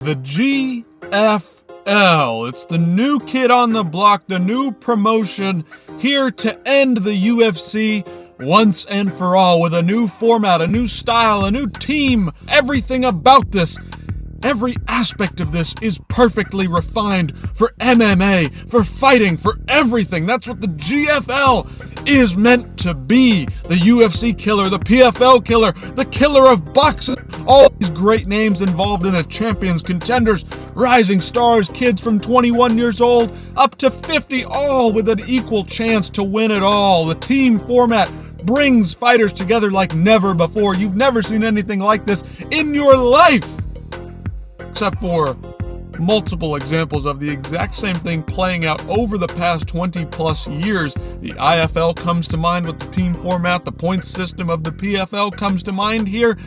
The GFL. It's the new kid on the block, the new promotion, here to end the UFC once and for all with a new format, a new style, a new team. Everything about this, every aspect of this is perfectly refined for MMA, for fighting, for everything. That's what the GFL is meant to be. The UFC killer, the PFL killer, the killer of boxing. All these great names involved in a champions, contenders, rising stars, kids from 21 years old up to 50, all with an equal chance to win it all. The team format brings fighters together like never before. You've never seen anything like this in your life, except for multiple examples of the exact same thing playing out over the past 20 plus years. The IFL comes to mind with the team format, the points system of the PFL comes to mind here,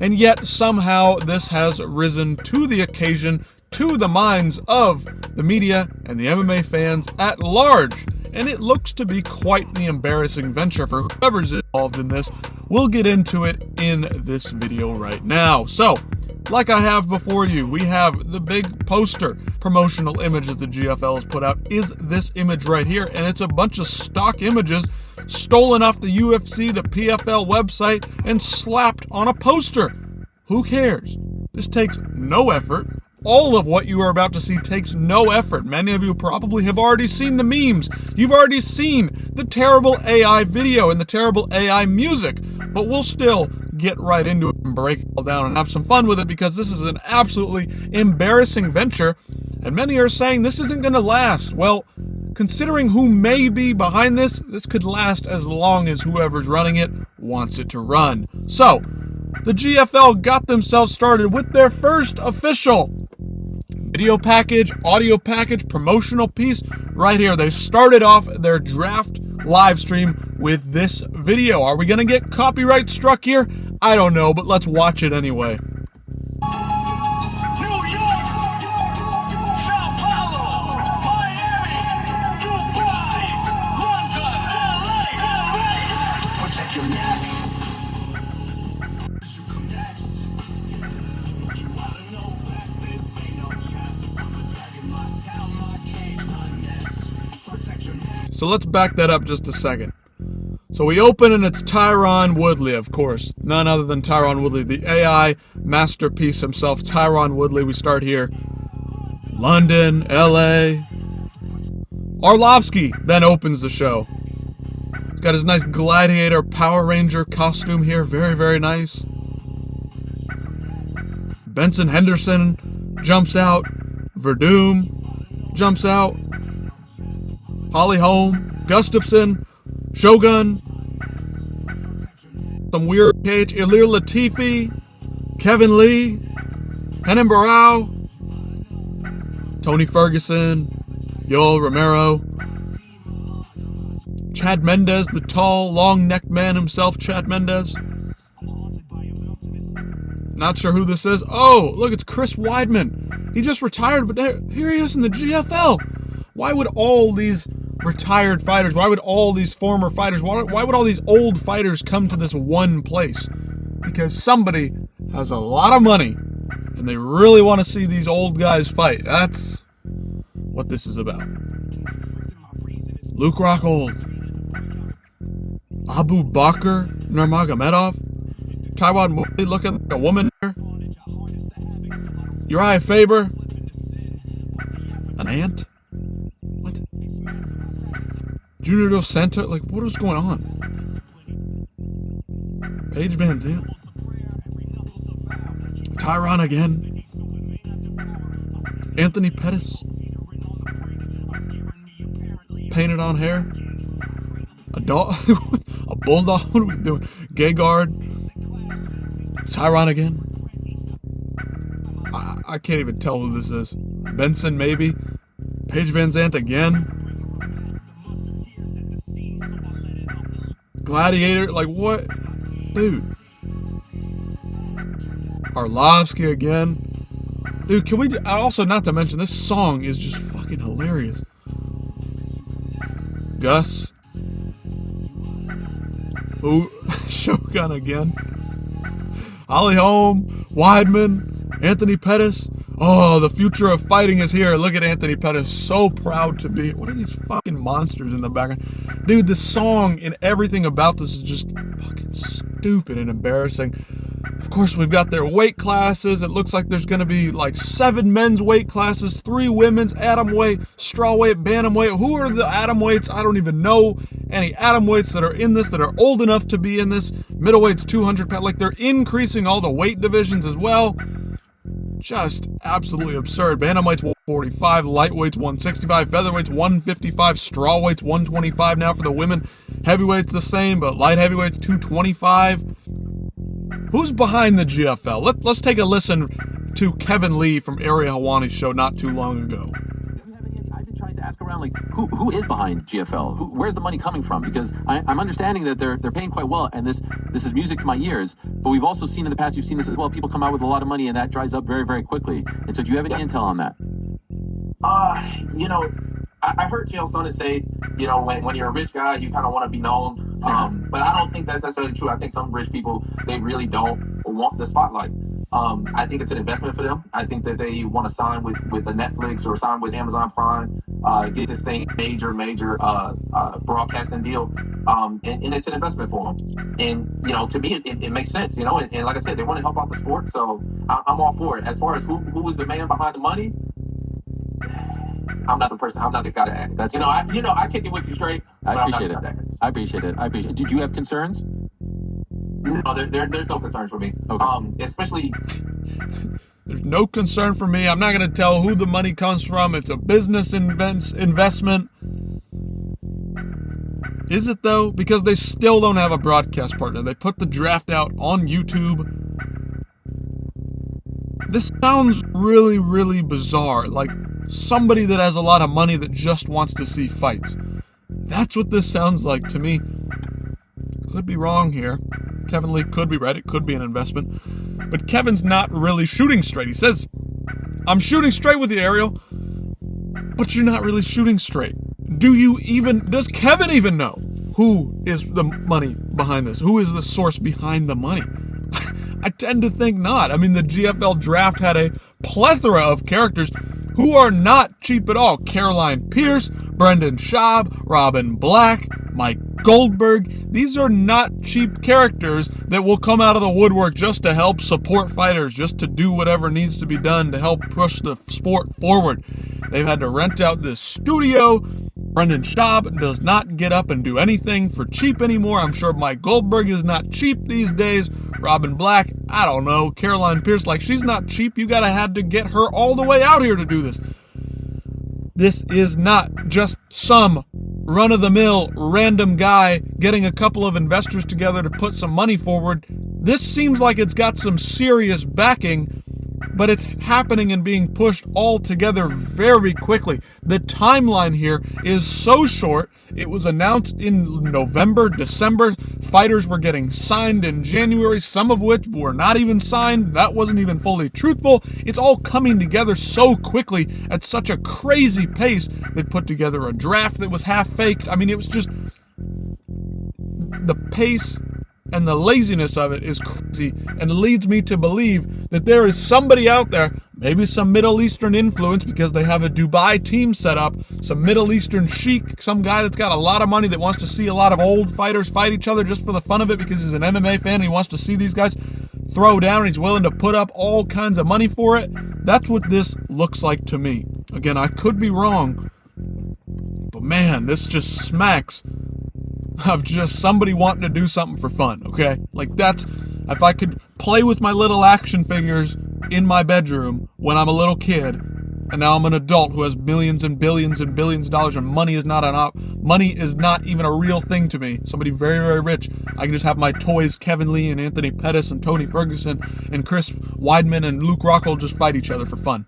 and yet somehow this has risen to the occasion, to the minds of the media and the MMA fans at large. And it looks to be quite the embarrassing venture for whoever's involved in this. We'll get into it in this video right now. So, like I have before you, we have the big poster promotional image that the GFL has put out is this image right here, and it's a bunch of stock images stolen off the UFC, the PFL website, and slapped on a poster. Who cares? This takes no effort. All of what you are about to see takes no effort. Many of you probably have already seen the memes. You've already seen the terrible AI video and the terrible AI music, but we'll still get right into it and break it all down and have some fun with it because this is an absolutely embarrassing venture, and many are saying this isn't going to last. Well, considering who may be behind this, this could last as long as whoever's running it wants it to run. So, the GFL got themselves started with their first official video package, audio package, promotional piece right here. They started off their draft live stream with this video. Are we going to get copyright struck here? I don't know, but let's watch it anyway. So let's back that up just a second. So we open and it's Tyron Woodley, of course. None other than Tyron Woodley, the AI masterpiece himself, Tyron Woodley. We start here. London, LA. Arlovsky then opens the show. He's got his nice Gladiator Power Ranger costume here. Very, very nice. Benson Henderson jumps out. Verdum jumps out. Holly Holm, Gustafson, Shogun, some weird cage, Ilir Latifi, Kevin Lee, Henan Barrow, Tony Ferguson, Yoel Romero, Chad Mendes, the tall, long-necked man himself, Chad Mendes. Not sure who this is. Oh, look, it's Chris Weidman. He just retired, but here he is in the GFL. Why would all these retired fighters, why would all these former fighters, why would all these old fighters come to this one place? Because somebody has a lot of money and they really want to see these old guys fight. That's what this is about. Luke Rockhold, Abu Bakr Nurmagomedov, Tyron Woodley looking like a woman there, Uriah Faber, an ant. What? Junior Dos Santos? Like, what was going on? Paige Van Zandt. Tyron again. Anthony Pettis. Painted on hair. A dog. A bulldog. What are we doing? Gegard. Tyron again. I can't even tell who this is. Benson, maybe. Paige Van Zandt again. Gladiator, like what? Dude. Arlovsky again. Dude, can we also, not to mention, this song is just fucking hilarious. Gus. Ooh, Shogun again. Holly Holm, Weidman, Anthony Pettis, Oh, the future of fighting is here. Look at Anthony Pettis, so proud to be. What are these fucking monsters in the background? Dude, the song and everything about this is just fucking stupid and embarrassing. Of course, we've got their weight classes. It looks like there's going to be like 7 men's weight classes, 3 women's, atomweight, strawweight, bantamweight. Who are the atomweights? I don't even know any atomweights that are in this, that are old enough to be in this. Middleweight's 200 pounds. Like, they're increasing all the weight divisions as well. Just absolutely absurd. Bantamweight's 145, lightweight's 165, featherweight's 155, strawweight's 125 now for the women. Heavyweight's the same, but light heavyweight's 225. Who's behind the GFL? Let's take a listen to Kevin Lee from Ariel Helwani's show not too long ago. I've been trying to ask around, like, who is behind GFL? Where's the money coming from? Because I'm understanding that they're paying quite well, and this is music to my ears. But we've also seen in the past, you've seen this as well, people come out with a lot of money, and that dries up very, very quickly. And so do you have any intel on that? I heard Chael Sonnen say, when you're a rich guy, you kind of want to be known. But I don't think that's necessarily true. I think some rich people, they really don't want the spotlight. I think it's an investment for them. I think that they want to sign with a Netflix or sign with Amazon Prime, get this thing major broadcasting deal. And it's an investment for them. And, to me, it makes sense, and like I said, they want to help out the sport. So I'm all for it. As far as who is the man behind the money, I'm not the person. I'm not the guy to act. That's I kick it with you straight. I appreciate it. Did you have concerns? No, there's no concerns for me. Okay. Especially. There's no concern for me. I'm not going to tell who the money comes from. It's a business investment. Is it though? Because they still don't have a broadcast partner. They put the draft out on YouTube. This sounds really, really bizarre. Like somebody that has a lot of money that just wants to see fights. That's what this sounds like to me. Could be wrong here. Kevin Lee could be right. It could be an investment. But Kevin's not really shooting straight. He says, I'm shooting straight with you, Ariel. But you're not really shooting straight. Does Kevin even know who is the money behind this? Who is the source behind the money? I tend to think not. I mean, the GFL draft had a plethora of characters who are not cheap at all. Caroline Pierce, Brendan Schaub, Robin Black, Mike Goldberg. These are not cheap characters that will come out of the woodwork just to help support fighters, just to do whatever needs to be done to help push the sport forward. They've had to rent out this studio. Brendan Schaub does not get up and do anything for cheap anymore. I'm sure Mike Goldberg is not cheap these days. Robin Black, I don't know. Caroline Pierce, she's not cheap. You had to get her all the way out here to do this. This is not just some run-of-the-mill random guy getting a couple of investors together to put some money forward. This seems like it's got some serious backing, but it's happening and being pushed all together very quickly. The timeline here is so short. It was announced in November, December. Fighters were getting signed in January, some of which were not even signed. That wasn't even fully truthful. It's all coming together so quickly at such a crazy pace. They put together a draft that was half faked. I mean, it was just the pace and the laziness of it is crazy and leads me to believe that there is somebody out there, maybe some Middle Eastern influence because they have a Dubai team set up, some Middle Eastern sheik, some guy that's got a lot of money that wants to see a lot of old fighters fight each other just for the fun of it because he's an MMA fan and he wants to see these guys throw down and he's willing to put up all kinds of money for it. That's what this looks like to me. Again, I could be wrong, but man, this just smacks of just somebody wanting to do something for fun, okay? That's, if I could play with my little action figures in my bedroom when I'm a little kid, and now I'm an adult who has millions and billions and billions of dollars, and money is not even a real thing to me. Somebody very, very rich. I can just have my toys, Kevin Lee and Anthony Pettis and Tony Ferguson and Chris Weidman and Luke Rockhold just fight each other for fun.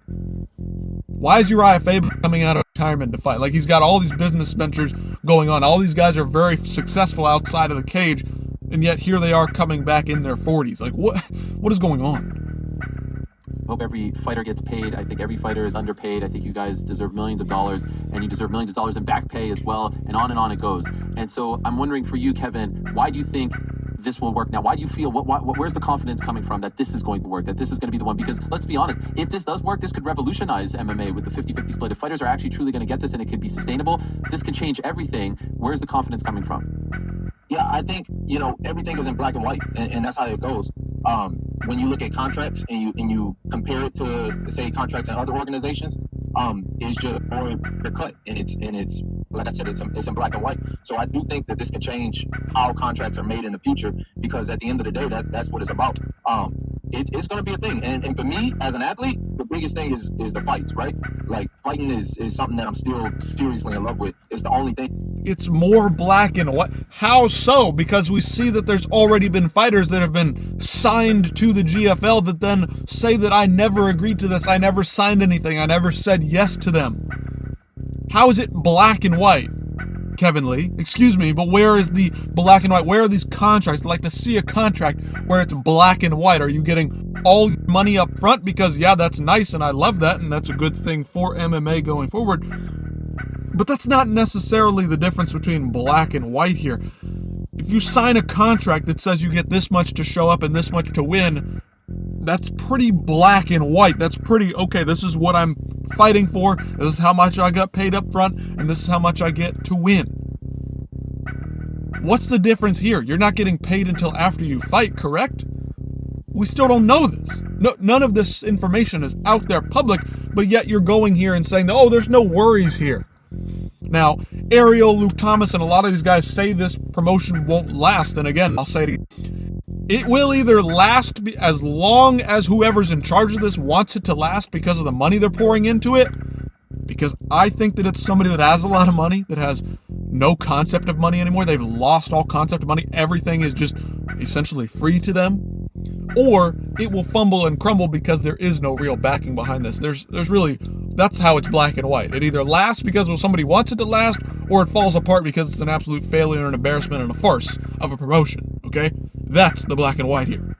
Why is Uriah Faber coming out of retirement to fight? He's got all these business ventures going on. All these guys are very successful outside of the cage, and yet here they are coming back in their 40s. What is going on? I hope every fighter gets paid. I think every fighter is underpaid. I think you guys deserve millions of dollars, and you deserve millions of dollars in back pay as well, and on it goes. And so I'm wondering for you, Kevin, why do you think this will work now? Why do you feel, where's the confidence coming from that this is going to work, that this is going to be the one? Because let's be honest, if this does work, this could revolutionize MMA with the 50-50 split. If fighters are actually truly going to get this and it can be sustainable, this can change everything. Where's the confidence coming from? Yeah, I think, everything is in black and white, and that's how it goes. When you look at contracts and you compare it to, say, contracts in other organizations, it's just more clear cut, and it's like I said, it's in black and white. So I do think that this can change how contracts are made in the future, because at the end of the day, that's what it's about. It's going to be a thing, and for me as an athlete, the biggest thing is the fights, right? Like, fighting is something that I'm still seriously in love with. It's the only thing. It's more black and white. How so? Because we see that there's already been fighters that have been signed to the GFL that then say that I never agreed to this, I never signed anything, I never said yes to them. How is it black and white? Kevin Lee, excuse me, but where is the black and white? Where are these contracts? I'd like to see a contract where it's black and white. Are you getting all your money up front? Because, yeah, that's nice, and I love that, and that's a good thing for MMA going forward. But that's not necessarily the difference between black and white here. If you sign a contract that says you get this much to show up and this much to win, that's pretty black and white. That's pretty, okay, this is what I'm fighting for, this is how much I got paid up front, and this is how much I get to win. What's the difference here? You're not getting paid until after you fight, correct? We still don't know this. None of this information is out there public, but yet you're going here and saying, oh, there's no worries here. Now, Ariel, Luke Thomas, and a lot of these guys say this promotion won't last, and again, I'll say it again. It will either last as long as whoever's in charge of this wants it to last because of the money they're pouring into it, because I think that it's somebody that has a lot of money, that has no concept of money anymore. They've lost all concept of money. Everything is just essentially free to them. Or it will fumble and crumble because there is no real backing behind this. There's really, that's how it's black and white. It either lasts because somebody wants it to last, or it falls apart because it's an absolute failure, an embarrassment, and a farce of a promotion, okay? That's the black and white here.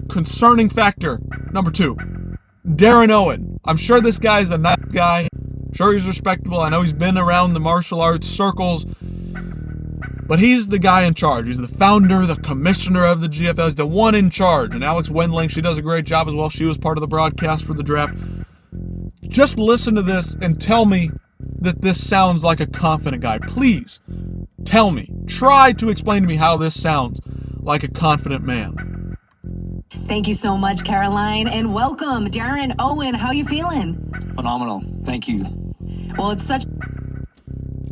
Concerning factor number 2, Darren Owen. I'm sure this guy's a nice guy. Sure, he's respectable. I know he's been around the martial arts circles. But he's the guy in charge. He's the founder, the commissioner of the GFL. He's the one in charge. And Alex Wendling, she does a great job as well. She was part of the broadcast for the draft. Just listen to this and tell me that this sounds like a confident guy. Please, tell me. Try to explain to me how this sounds like a confident man. Thank you so much, Caroline, and welcome, Darren Owen. How you feeling? Phenomenal. Thank you. Well, it's such...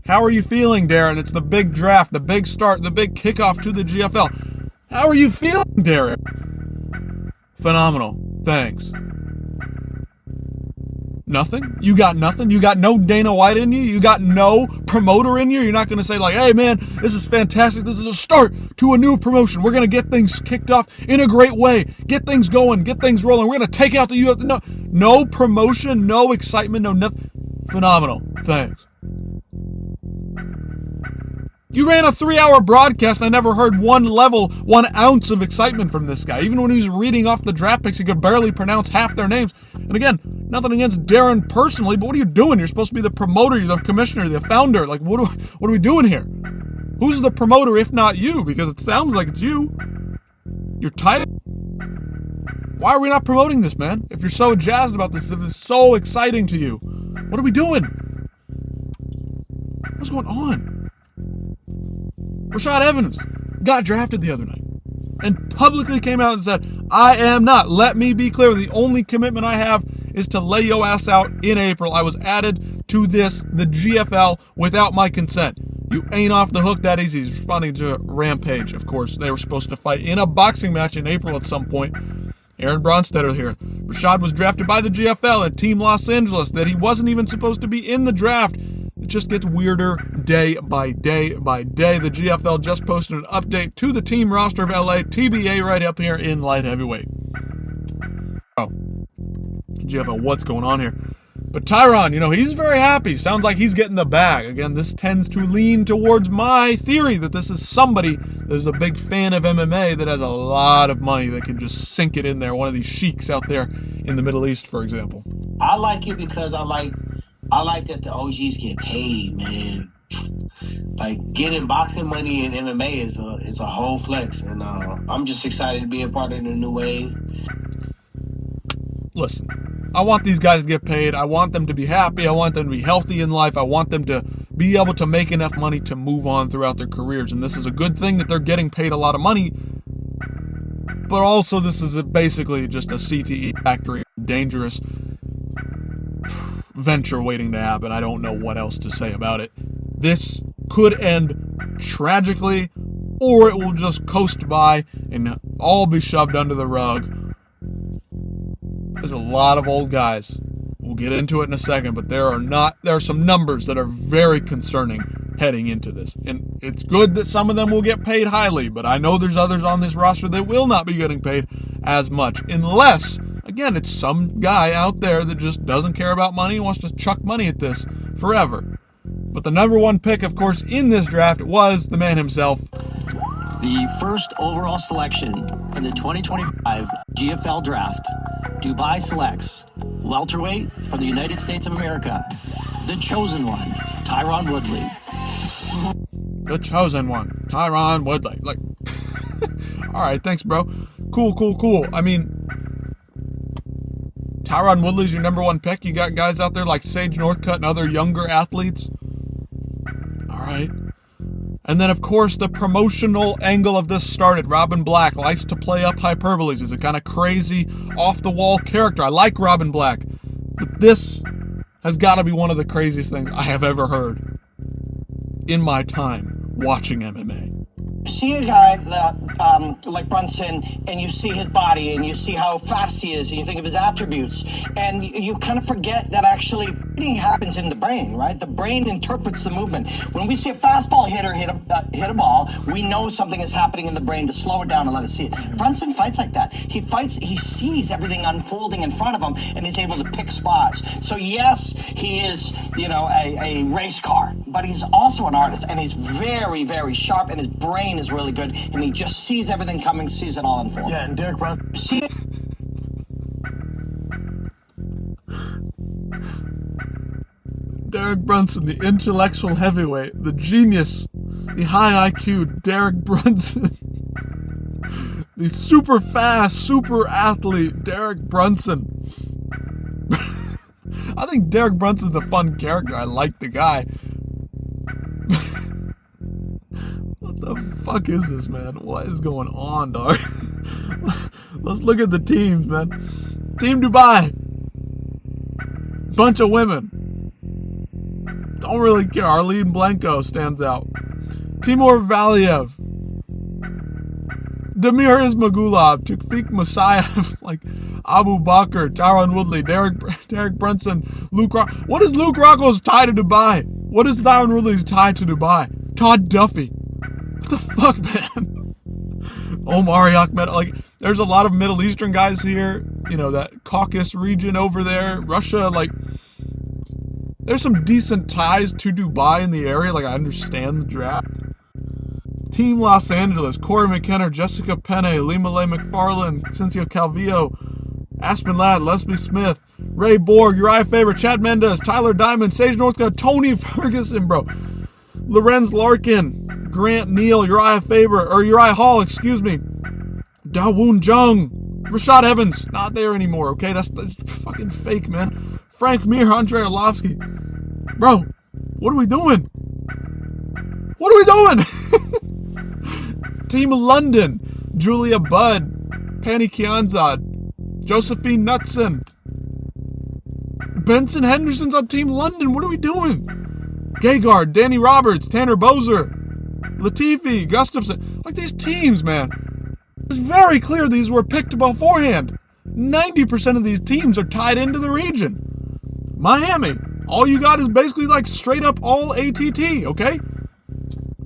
How are you feeling, Darren? It's the big draft, the big start, the big kickoff to the GFL. How are you feeling, Darren? Phenomenal. Thanks. Nothing? You got nothing? You got no Dana White in you? You got no promoter in you? You're not going to say like, hey man, this is fantastic. This is a start to a new promotion. We're going to get things kicked off in a great way. Get things going. Get things rolling. We're going to take out the UFC. No promotion, no excitement, no nothing. Phenomenal. Thanks. You ran a 3-hour broadcast. I never heard 1 ounce of excitement from this guy. Even when he was reading off the draft picks, he could barely pronounce half their names. And again, nothing against Darren personally, but what are you doing? You're supposed to be the promoter, you're the commissioner, the founder. Like, what are we doing here? Who's the promoter if not you? Because it sounds like it's you. You're tight. Why are we not promoting this, man? If you're so jazzed about this, if it's so exciting to you, what are we doing? What's going on? Rashad Evans got drafted the other night and publicly came out and said, I am not. Let me be clear. The only commitment I have is to lay your ass out in April. I was added to the GFL, without my consent. You ain't off the hook that easy. He's responding to Rampage, of course. They were supposed to fight in a boxing match in April at some point. Aaron Bronstetter here. Rashad was drafted by the GFL at Team Los Angeles, that he wasn't even supposed to be in the draft. It just gets weirder day by day by day. The GFL just posted an update to the team roster of LA, TBA right up here in light heavyweight. Oh, GFL, what's going on here? But Tyron, he's very happy. Sounds like he's getting the bag. Again, this tends to lean towards my theory that this is somebody that is a big fan of MMA that has a lot of money that can just sink it in there. One of these sheiks out there in the Middle East, for example. I like it because I like that the OGs get paid, man. like getting boxing money in MMA is a whole flex, and I'm just excited to be a part of the new wave. Listen, I want these guys to get paid. I want them to be happy. I want them to be healthy in life. I want them to be able to make enough money to move on throughout their careers. And this is a good thing that they're getting paid a lot of money. But also, this is basically just a CTE factory, dangerous venture waiting to happen. I don't know what else to say about it. This could end tragically, or it will just coast by and all be shoved under the rug. There's a lot of old guys. We'll get into it in a second, but there are some numbers that are very concerning heading into this. And it's good that some of them will get paid highly, but I know there's others on this roster that will not be getting paid as much, unless, again, it's some guy out there that just doesn't care about money and wants to chuck money at this forever. But the number one pick, of course, in this draft was the man himself. The first overall selection in the 2025 GFL Draft, Dubai selects welterweight from the United States of America, the chosen one, Tyron Woodley. The chosen one, Tyron Woodley. Like, all right, thanks, bro. Cool. I mean, Tyron Woodley's your number one pick. You got guys out there like Sage Northcutt and other younger athletes. All right. And then, of course, the promotional angle of this started. Robin Black likes to play up hyperboles. He's a kind of crazy, off-the-wall character. I like Robin Black. But this has got to be one of the craziest things I have ever heard in my time watching MMA. See a guy that, like Brunson, and you see his body, and you see how fast he is, and you think of his attributes, and you kind of forget that actually everything happens in the brain, right? The brain interprets the movement. When we see a fastball hitter hit a ball, we know something is happening in the brain to slow it down and let it see it. Brunson fights like that. He sees everything unfolding in front of him, and he's able to pick spots. So yes, he is, a race car, but he's also an artist, and he's very, very sharp, and his brain is really good, and he just sees everything coming, sees it all unfold. Yeah, and Derek Brown. See it? Derek Brunson, the intellectual heavyweight, the genius, the high IQ Derek Brunson, the super fast, super athlete Derek Brunson. I think Derek Brunson's a fun character. I like the guy. What the fuck is this, man? What is going on, dog? Let's look at the teams, man. Team Dubai. Bunch of women. Don't really care. Arlene Blanco stands out. Timur Valiev. Damir Ismagulov. Tukfik Musayev. Like Abu Bakr. Tyron Woodley. Derek Brunson. Luke Rock. What is Luke Rocco's tie to Dubai? What is Tyron Woodley's tie to Dubai? Todd Duffy. What the fuck, man? Omari Ahmed. Like, there's a lot of Middle Eastern guys here. That Caucasus region over there. Russia, like, there's some decent ties to Dubai in the area. Like, I understand the draft. Team Los Angeles. Corey McKenna, Jessica Penne, Lima-Lay McFarland, Cincio Calvillo, Aspen Ladd, Leslie Smith, Ray Borg, Uriah Faber, Chad Mendes, Tyler Diamond, Sage Northcutt, Tony Ferguson, bro. Lorenz Larkin, Grant Neal, Uriah Hall, Dawoon Jung, Rashad Evans, not there anymore, okay? That's fucking fake, man. Frank Mir, Andrei Arlovsky. Bro, what are we doing? Team London, Julia Budd, Penny Kianzad, Josephine Knutson. Benson Henderson's on Team London. What are we doing? Gegard, Danny Roberts, Tanner Bozer, Latifi, Gustafson. Like, these teams, man. It's very clear these were picked beforehand. 90% of these teams are tied into the region. Miami. All you got is basically like straight up all ATT, okay?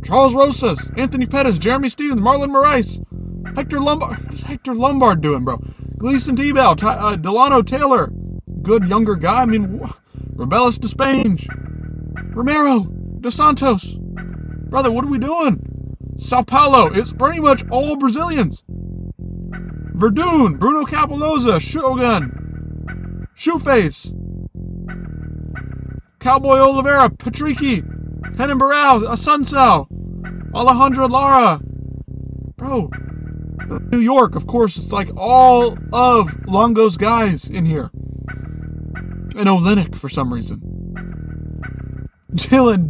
Charles Rosas, Anthony Pettis, Jeremy Stevens, Marlon Moraes, Hector Lombard. What is Hector Lombard doing, bro? Gleason Tebow, Delano Taylor. Good younger guy. I mean, Rebelis Despange. Romero, Dos Santos. Brother, what are we doing? Sao Paulo, it's pretty much all Brazilians. Verdun, Bruno Capoloza, Shogun, Shoeface, Cowboy Oliveira, Patricky, Renan Barão, Assunção, Alejandro Lara. Bro, New York, of course, it's like all of Longo's guys in here. And Olynyk for some reason. Dylan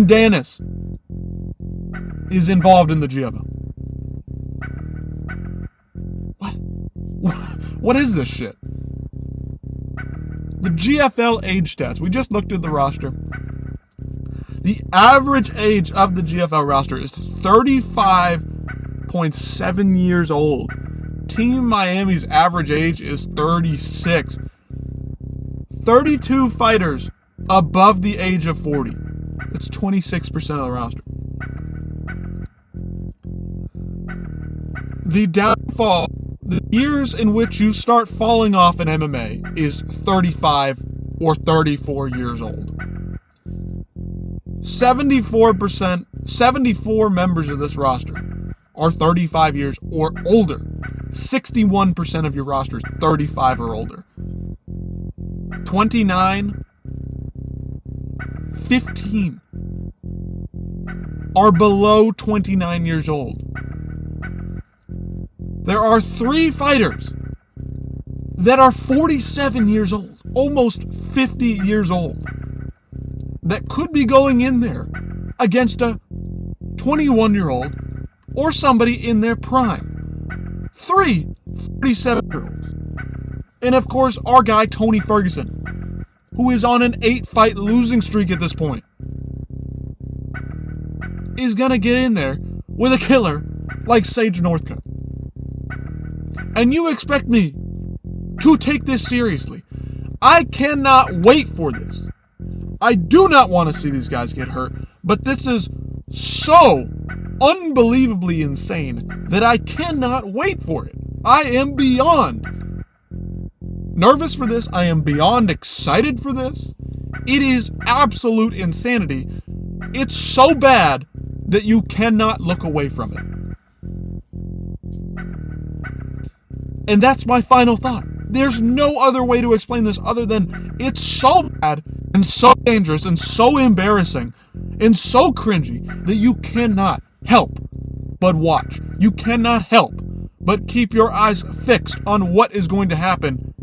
Dennis is involved in the GFL. What is this shit? The GFL age stats. We just looked at the roster. The average age of the GFL roster is 35.7 years old. Team Miami's average age is 36. 32 fighters above the age of 40. That's 26% of the roster. The downfall, the years in which you start falling off in MMA is 35 or 34 years old. 74 members of this roster are 35 years or older. 61% of your roster is 35 or older. 29, 15 are below 29 years old. There are 3 fighters that are 47 years old, almost 50 years old, that could be going in there against a 21-year-old or somebody in their prime. 3 47-year-olds. And of course, our guy Tony Ferguson, who is on an 8-fight losing streak at this point, is going to get in there with a killer like Sage Northcutt. And you expect me to take this seriously. I cannot wait for this. I do not want to see these guys get hurt, but this is so unbelievably insane that I cannot wait for it. I am beyond nervous for this. I am beyond excited for this. It is absolute insanity. It's so bad that you cannot look away from it. And that's my final thought. There's no other way to explain this other than it's so bad and so dangerous and so embarrassing and so cringy that you cannot help but watch. You cannot help but keep your eyes fixed on what is going to happen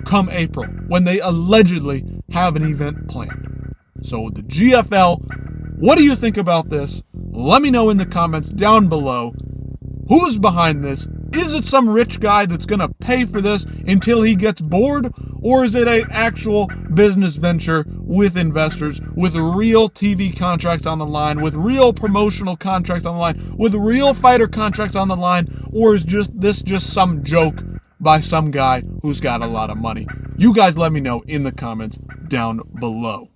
come April when they allegedly have an event planned. So the GFL, what do you think about this? Let me know in the comments down below. Who's behind this? Is it some rich guy that's going to pay for this until he gets bored? Or is it an actual business venture with investors, with real TV contracts on the line, with real promotional contracts on the line, with real fighter contracts on the line? Or is this just some joke by some guy who's got a lot of money? You guys let me know in the comments down below.